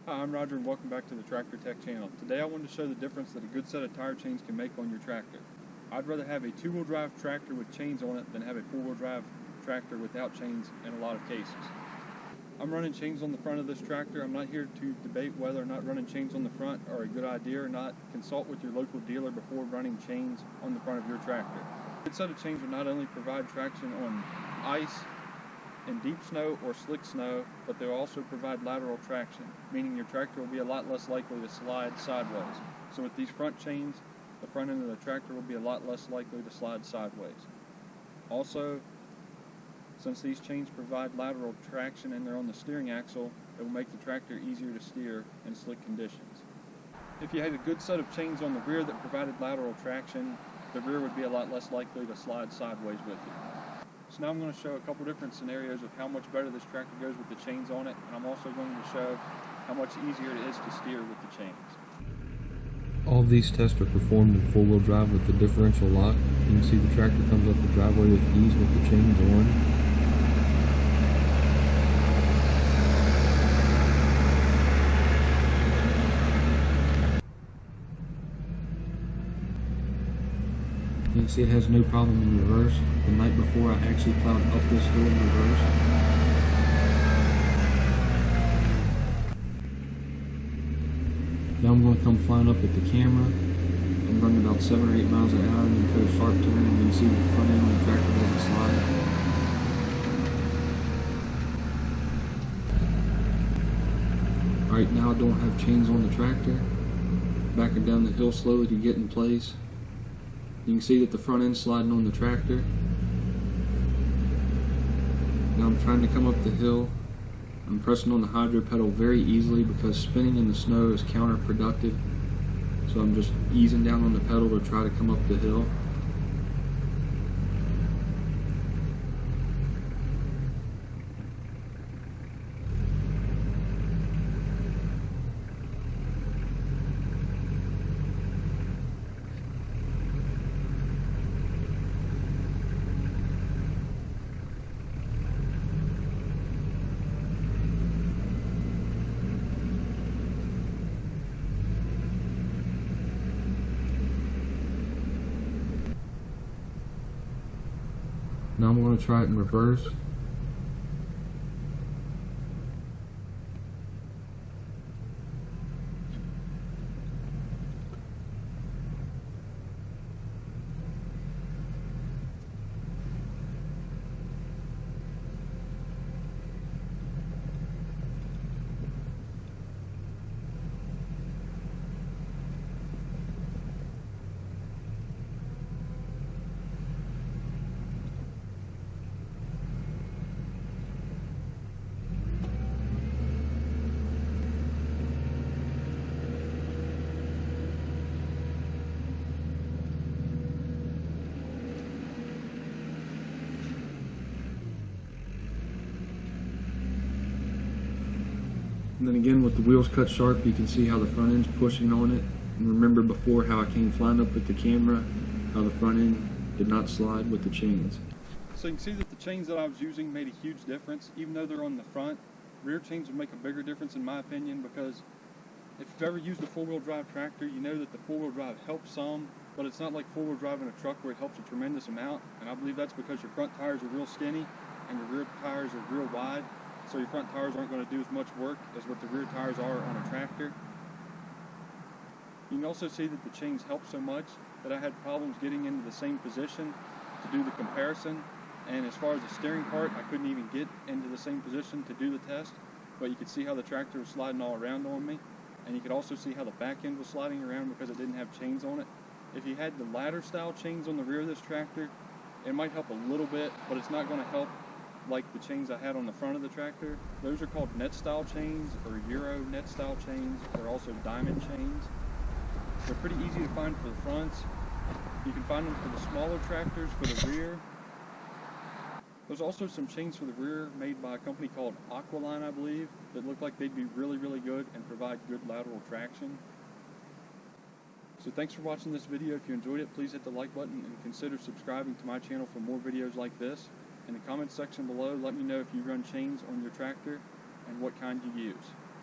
Hi, I'm Roger and welcome back to the Tractor Tech channel. Today I wanted to show the difference that a good set of tire chains can make on your tractor. I'd rather have a two-wheel drive tractor with chains on it than have a four-wheel drive tractor without chains in a lot of cases. I'm running chains on the front of this tractor. I'm not here to debate whether or not running chains on the front are a good idea or not. Consult with your local dealer before running chains on the front of your tractor. A good set of chains will not only provide traction on ice in deep snow or slick snow, but they'll also provide lateral traction, meaning your tractor will be a lot less likely to slide sideways. So with these front chains, the front end of the tractor will be a lot less likely to slide sideways. Also, since these chains provide lateral traction and they're on the steering axle, it will make the tractor easier to steer in slick conditions. If you had a good set of chains on the rear that provided lateral traction, the rear would be a lot less likely to slide sideways with you. So now I'm going to show a couple different scenarios of how much better this tractor goes with the chains on it, and I'm also going to show how much easier it is to steer with the chains. All of these tests are performed in four-wheel drive with the differential lock. You can see the tractor comes up the driveway with ease with the chains on. You can see it has no problem in reverse. The night before I actually plowed up this hill in reverse. Now I'm going to come flying up at the camera. I'm running about 7 or 8 miles an hour and then put a sharp turn and you can see the front end of the tractor doesn't slide. Alright, now I don't have chains on the tractor. Backing down the hill slowly to get in place. You can see that the front end's sliding on the tractor. Now I'm trying to come up the hill. I'm pressing on the hydro pedal very easily because spinning in the snow is counterproductive. So I'm just easing down on the pedal to try to come up the hill. Now I'm going to try it in reverse. And then again, with the wheels cut sharp, you can see how the front end's pushing on it. And remember before how I came flying up with the camera, how the front end did not slide with the chains. So you can see that the chains that I was using made a huge difference. Even though they're on the front, rear chains would make a bigger difference in my opinion, because if you've ever used a four-wheel drive tractor, you know that the four-wheel drive helps some, but it's not like four-wheel drive in a truck where it helps a tremendous amount. And I believe that's because your front tires are real skinny and your rear tires are real wide. So your front tires aren't going to do as much work as what the rear tires are on a tractor. You can also see that the chains help so much that I had problems getting into the same position to do the comparison. And as far as the steering part, I couldn't even get into the same position to do the test. But you could see how the tractor was sliding all around on me. And you could also see how the back end was sliding around because it didn't have chains on it. If you had the ladder style chains on the rear of this tractor, it might help a little bit, but it's not going to help like the chains I had on the front of the tractor. Those are called net style chains or Euro net style chains. They're also diamond chains. They're pretty easy to find for the fronts. You can find them for the smaller tractors for the rear. There's also some chains for the rear made by a company called Aqualine, I believe, that look like they'd be really, really good and provide good lateral traction. So thanks for watching this video. If you enjoyed it, please hit the like button and consider subscribing to my channel for more videos like this. In the comments section below, let me know if you run chains on your tractor and what kind you use.